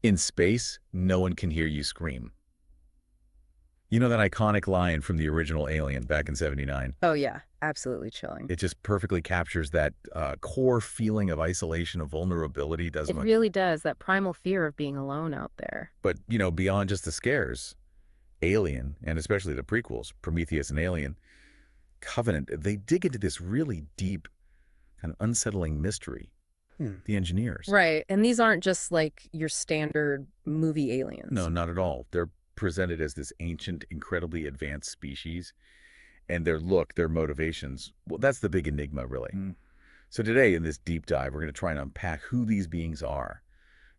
In space, no one can hear you scream. You know that iconic line from the original Alien back in '79? Oh, yeah. Absolutely chilling. It just perfectly captures that core feeling of isolation, of vulnerability, It doesn't it? really does. That primal fear of being alone out there. But, beyond just the scares, Alien, and especially the prequels, Prometheus and Alien, Covenant, they dig into this really deep, kind of unsettling mystery. The engineers. Right. And these aren't just like your standard movie No, aliens. not at all. They're presented as this ancient, incredibly advanced species, and their look, their motivations, well, that's the big enigma, really. So today, in this deep dive, we're going to try and unpack who these beings are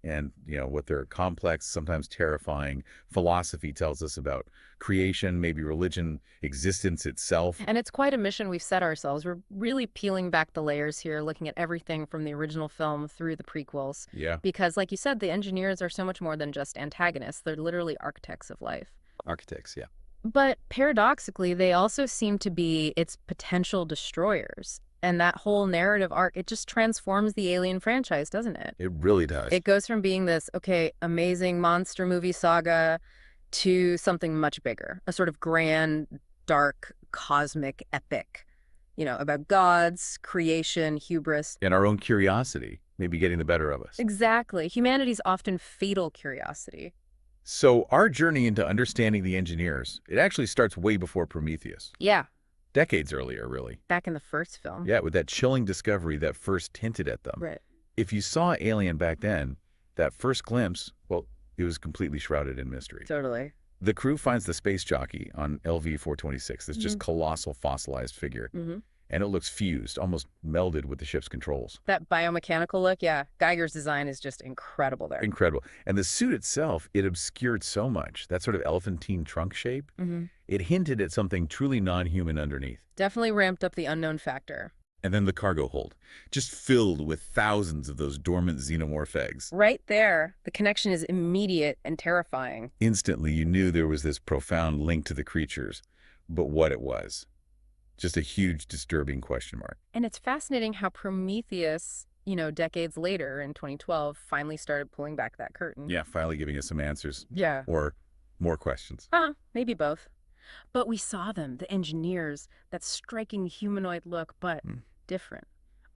and, what their complex, sometimes terrifying philosophy tells us about creation, maybe religion, existence itself. And it's quite a mission we've set ourselves. We're really peeling back the layers here, looking at everything from the original film through the prequels. Yeah. Because, like you said, the engineers are so much more than just antagonists. They're literally architects of life. Architects, yeah. But paradoxically, they also seem to be its potential destroyers. And that whole narrative arc, it just transforms the Alien franchise, doesn't it? It really does. It goes from being this, okay, amazing monster movie saga to something much bigger, a sort of grand, dark, cosmic epic, about gods, creation, hubris. And our own curiosity, maybe getting the better of us. Exactly. Humanity's often fatal curiosity. So our journey into understanding the engineers, it actually starts way before Prometheus. Yeah, Decades earlier, really. back in the first film. Yeah, with that chilling discovery that first hinted at them. Right. If you saw Alien back then, that first glimpse, well, it was completely shrouded in mystery. Totally. The crew finds the space jockey on LV-426, this just Mhm. colossal fossilized figure, Hmm. and it looks fused, almost melded with the ship's controls. That biomechanical look, yeah. Geiger's design is just incredible there. Incredible. And the suit itself, it obscured so much. That sort of elephantine trunk shape, Hmm. it hinted at something truly non-human underneath. Definitely ramped up the unknown factor. And then the cargo hold, just filled with thousands of those dormant xenomorph eggs. Right there, the connection is immediate and terrifying. Instantly, you knew there was this profound link to the creatures, but what it was. Just a huge, disturbing question mark. And it's fascinating how Prometheus, decades later in 2012, finally started pulling back that curtain. Yeah, finally giving us some answers. Yeah. Or more questions. Maybe both. But we saw them, the engineers, that striking humanoid look, but different.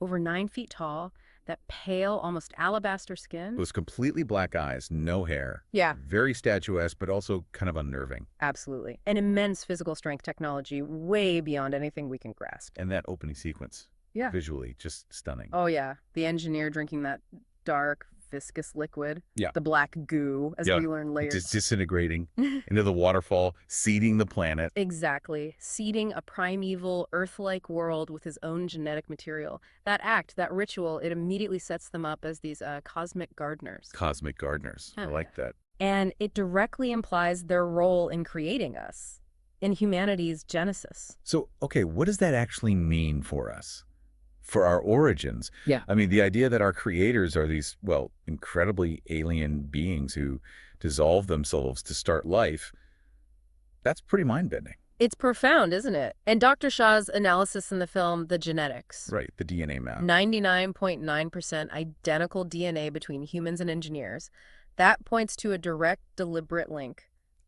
Over 9 feet tall, that pale, almost alabaster skin. Those completely black eyes, no hair. Yeah. Very statuesque, but also kind of unnerving. Absolutely. An immense physical strength technology, way beyond anything we can grasp. And that opening sequence, Yeah. visually, just stunning. Oh, yeah. The engineer drinking that dark, viscous liquid. Yeah. The black goo, as we learn later. Just disintegrating into the waterfall, seeding the planet. Exactly. Seeding a primeval, Earth-like world with his own genetic material. That act, that ritual, it immediately sets them up as these cosmic gardeners. Cosmic gardeners. I like that. And it directly implies their role in creating us, in humanity's genesis. So, okay, what does that actually mean for us? For our origins? Yeah. I mean, the idea that our creators are these, well, incredibly alien beings who dissolve themselves to start life, that's pretty mind-bending. It's profound, isn't it? And Dr. Shah's analysis in the film, The Genetics. Right, the DNA map. 99.9% identical DNA between humans and engineers. That points to a direct, deliberate link.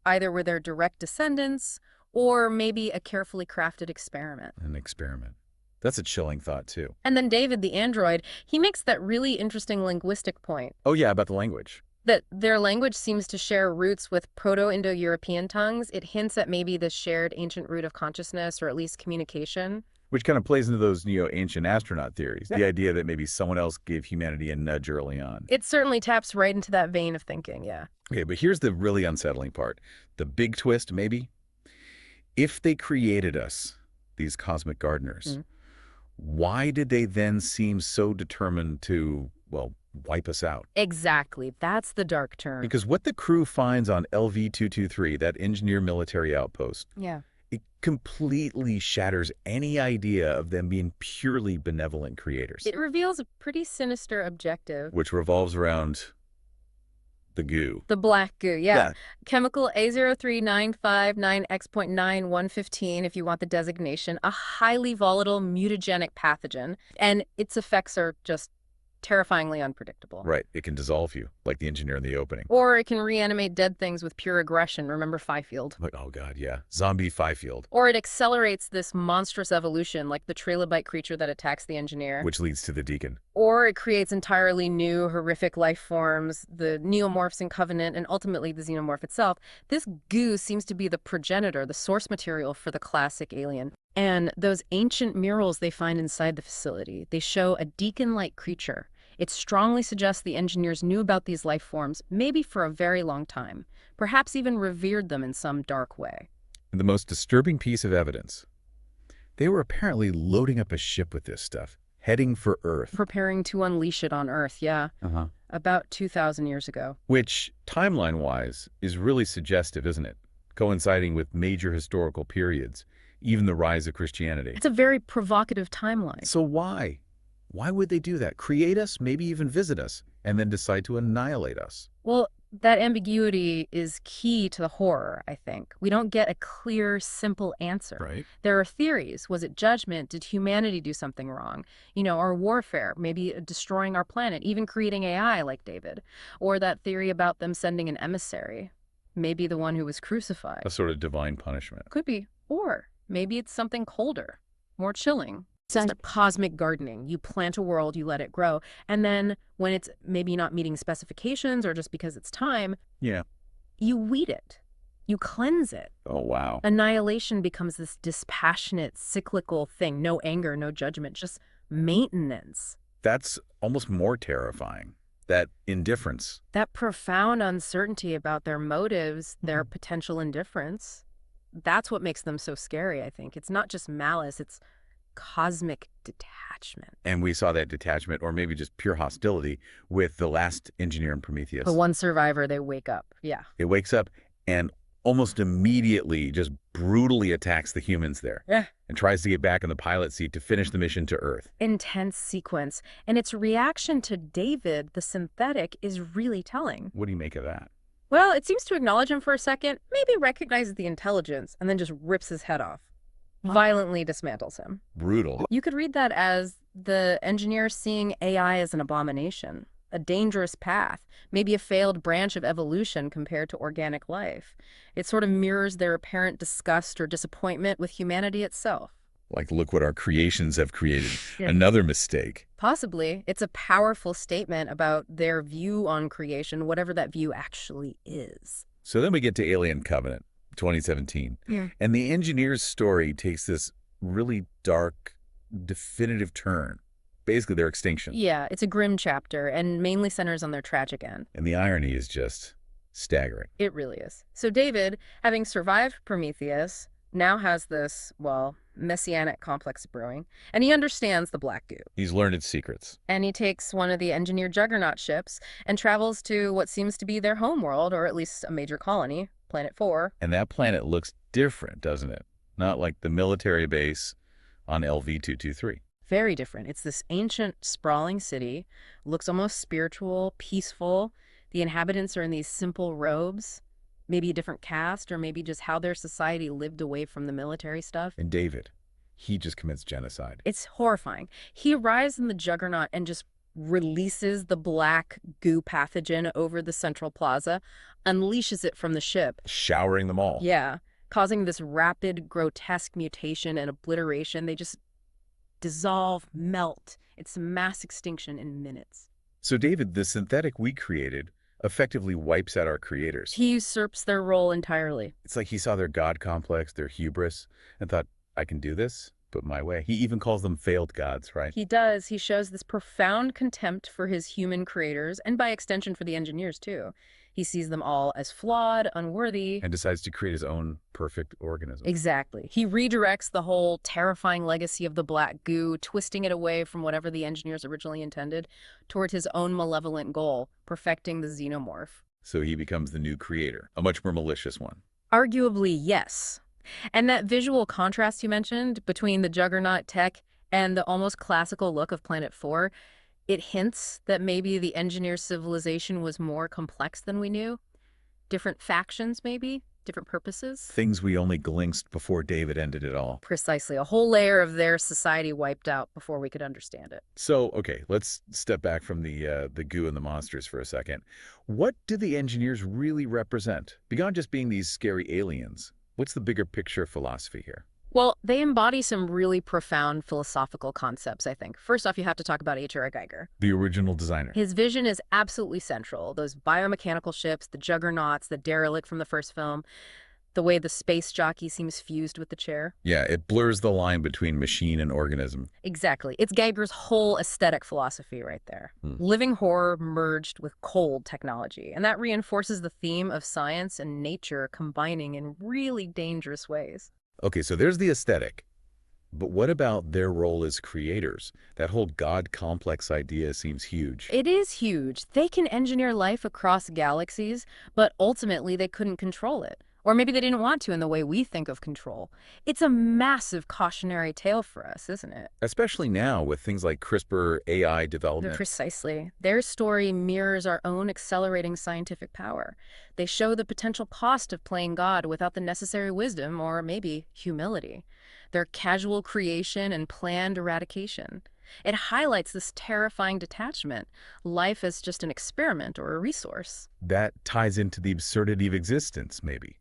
Either we're their direct descendants, or maybe a carefully crafted experiment. An experiment. That's a chilling thought, too. And then David, the android, he makes that really interesting linguistic point. Oh, yeah, about the language. That their language seems to share roots with Proto-Indo-European tongues. It hints at maybe the shared ancient root of consciousness, or at least communication. Which kind of plays into those ancient astronaut theories. The idea that maybe someone else gave humanity a nudge early on. It certainly taps right into that vein of thinking, yeah. Okay, but here's the really unsettling part. The big twist, maybe. If they created us, these cosmic gardeners, why did they then seem so determined to, well, wipe us out? Exactly. That's the dark turn. Because what the crew finds on LV-223, that engineer military outpost, Yeah. it completely shatters any idea of them being purely benevolent creators. It reveals a pretty sinister objective. Which revolves around the goo. The black goo, yeah. Yeah. Chemical A03959X.9115, if you want the designation, a highly volatile mutagenic pathogen, and its effects are just terrifyingly unpredictable. Right. It can dissolve you, like the engineer in the opening. Or it can reanimate dead things with pure aggression. Remember Fifield? Like, oh God, yeah. Zombie Fifield. Or it accelerates this monstrous evolution, like the trilobite creature that attacks the engineer. Which leads to the deacon. Or it creates entirely new, horrific life forms, the neomorphs in Covenant, and ultimately the xenomorph itself. This goo seems to be the progenitor, the source material for the classic alien. And those ancient murals they find inside the facility, they show a deacon-like creature. It strongly suggests the engineers knew about these life forms, maybe for a very long time, perhaps even revered them in some dark way. And the most disturbing piece of evidence, they were apparently loading up a ship with this stuff, heading for Earth. Preparing to unleash it on Earth, yeah. About 2,000 years ago. Which, timeline-wise, is really suggestive, isn't it? Coinciding with major historical periods, even the rise of Christianity. It's a very provocative timeline. So why? Why would they do that? Create us, maybe even visit us, and then decide to annihilate us? Well, that ambiguity is key to the horror, I think. We don't get a clear, simple answer. Right. There are theories. Was it judgment? Did humanity do something wrong? Or warfare, maybe destroying our planet, even creating AI like David. Or that theory about them sending an emissary, maybe the one who was crucified. A sort of divine punishment. Could be. Or maybe it's something colder, more chilling. It's cosmic gardening. You plant a world, you let it grow, and then when it's maybe not meeting specifications or just because it's time, you weed it. You cleanse it. Oh, wow. Annihilation becomes this dispassionate, cyclical thing. No anger, no judgment, just maintenance. That's almost more terrifying. That indifference. That profound uncertainty about their motives, their potential indifference. That's what makes them so scary, I think. It's not just malice, it's cosmic detachment. And we saw that detachment, or maybe just pure hostility, with the last engineer in Prometheus. The one survivor, they wake up. Yeah. It wakes up and almost immediately just brutally attacks the humans there. Yeah. And tries to get back in the pilot seat to finish the mission to Earth. Intense sequence. And its reaction to David, the synthetic, is really telling. What do you make of that? Well, it seems to acknowledge him for a second, maybe recognizes the intelligence, and then just rips his head off. Violently dismantles him. Brutal. You could read that as the engineer seeing AI as an abomination, a dangerous path, maybe a failed branch of evolution compared to organic life. It sort of mirrors their apparent disgust or disappointment with humanity itself. Like, look what our creations have created. Yeah. Another mistake. Possibly. It's a powerful statement about their view on creation, whatever that view actually is. So then we get to Alien Covenant, 2017. Yeah. And the engineer's story takes this really dark, definitive turn. Basically, their extinction. Yeah, it's a grim chapter and mainly centers on their tragic end. And the irony is just staggering. It really is. So David, having survived Prometheus, now has this, well, messianic complex brewing, and he understands the black goo. He's learned its secrets. And he takes one of the engineered Juggernaut ships and travels to what seems to be their homeworld, or at least a major colony, Planet 4. And that planet looks different, doesn't it? Not like the military base on LV-223. Very different. It's this ancient, sprawling city, looks almost spiritual, peaceful. The inhabitants are in these simple robes. Maybe a different caste, or maybe just how their society lived away from the military stuff. And David, he just commits genocide. It's horrifying. He arrives in the Juggernaut and just releases the black goo pathogen over the central plaza, unleashes it from the ship. Showering them all. Yeah, causing this rapid, grotesque mutation and obliteration. They just dissolve, melt. It's a mass extinction in minutes. So David, the synthetic we created, effectively wipes out our creators. He usurps their role entirely. It's like he saw their god complex, their hubris, and thought, I can do this, but my way. He even calls them failed gods, right? He does. He shows this profound contempt for his human creators, and by extension for the engineers, too. He sees them all as flawed, unworthy. And decides to create his own perfect organism. Exactly. He redirects the whole terrifying legacy of the black goo, twisting it away from whatever the engineers originally intended, toward his own malevolent goal, perfecting the xenomorph. So he becomes the new creator, a much more malicious one. Arguably, yes. And that visual contrast you mentioned between the Juggernaut tech and the almost classical look of Planet 4, it hints that maybe the engineer civilization was more complex than we knew. Different factions, maybe. different purposes. Things we only glimpsed before David ended it all. Precisely. A whole layer of their society wiped out before we could understand it. So, okay, let's step back from the goo and the monsters for a second. What do the engineers really represent? Beyond just being these scary aliens, what's the bigger picture philosophy here? Well, they embody some really profound philosophical concepts, I think. First off, you have to talk about H.R. Geiger. The original designer. His vision is absolutely central. Those biomechanical ships, the juggernauts, the derelict from the first film, the way the space jockey seems fused with the chair. Yeah, it blurs the line between machine and organism. Exactly. It's Geiger's whole aesthetic philosophy right there. Hmm. Living horror merged with cold technology. And that reinforces the theme of science and nature combining in really dangerous ways. Okay, so there's the aesthetic. But what about their role as creators? That whole God complex idea seems huge. It is huge. They can engineer life across galaxies, but ultimately they couldn't control it. Or maybe they didn't want to in the way we think of control. It's a massive cautionary tale for us, isn't it? Especially now with things like CRISPR, AI development. Precisely. Their story mirrors our own accelerating scientific power. They show the potential cost of playing God without the necessary wisdom or maybe humility. Their casual creation and planned eradication. It highlights this terrifying detachment, life as just an experiment or a resource. That ties into the absurdity of existence, maybe.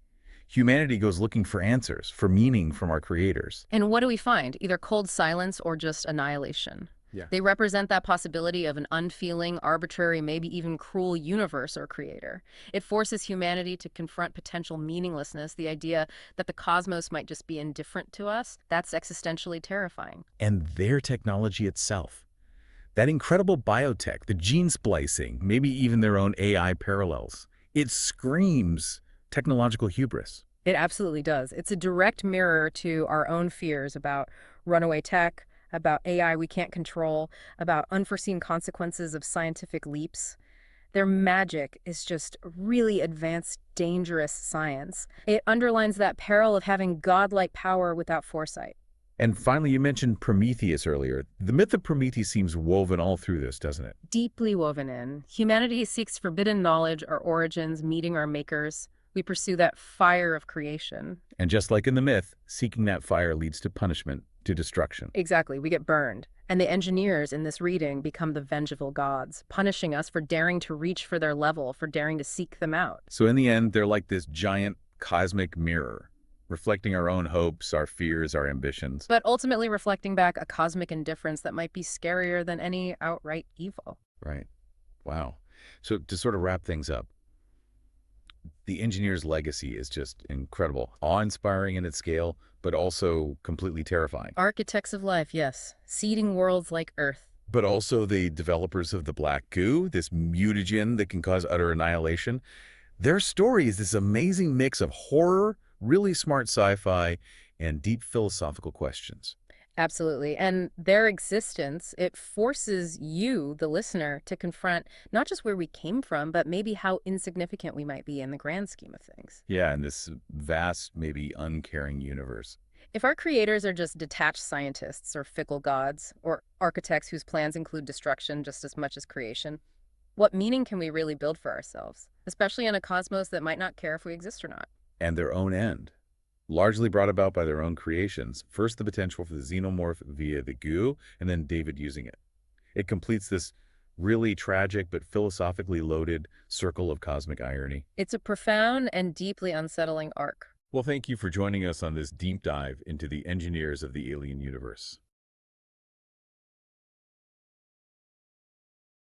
Humanity goes looking for answers, for meaning from our creators. And what do we find? Either cold silence or just annihilation. Yeah. They represent that possibility of an unfeeling, arbitrary, maybe even cruel universe or creator. It forces humanity to confront potential meaninglessness, the idea that the cosmos might just be indifferent to us. That's existentially terrifying. And their technology itself. That incredible biotech, the gene splicing, maybe even their own AI parallels. It screams technological hubris. It absolutely does. It's a direct mirror to our own fears about runaway tech, about AI we can't control, about unforeseen consequences of scientific leaps. Their magic is just really advanced, dangerous science. It underlines that peril of having godlike power without foresight. And finally, you mentioned Prometheus earlier. The myth of Prometheus seems woven all through this, doesn't it? Deeply woven in. Humanity seeks forbidden knowledge, our origins, meeting our makers. We pursue that fire of creation. And just like in the myth, seeking that fire leads to punishment, to destruction. Exactly, we get burned. And the engineers in this reading become the vengeful gods, punishing us for daring to reach for their level, for daring to seek them out. So in the end, they're like this giant cosmic mirror, reflecting our own hopes, our fears, our ambitions. But ultimately reflecting back a cosmic indifference that might be scarier than any outright evil. Right. Wow. So to sort of wrap things up, the engineer's legacy is just incredible, awe-inspiring in its scale, but also completely terrifying. Architects of life, yes. Seeding worlds like Earth. But also the developers of the black goo, this mutagen that can cause utter annihilation. Their story is this amazing mix of horror, really smart sci-fi, and deep philosophical questions. Absolutely. And their existence, it forces you, the listener, to confront not just where we came from, but maybe how insignificant we might be in the grand scheme of things. Yeah, in this vast, maybe uncaring universe. If our creators are just detached scientists or fickle gods or architects whose plans include destruction just as much as creation, what meaning can we really build for ourselves, especially in a cosmos that might not care if we exist or not? And their own end, largely brought about by their own creations. First, the potential for the xenomorph via the goo, and then David using it. It completes this really tragic but philosophically loaded circle of cosmic irony. It's a profound and deeply unsettling arc. Well, thank you for joining us on this deep dive into the engineers of the alien universe.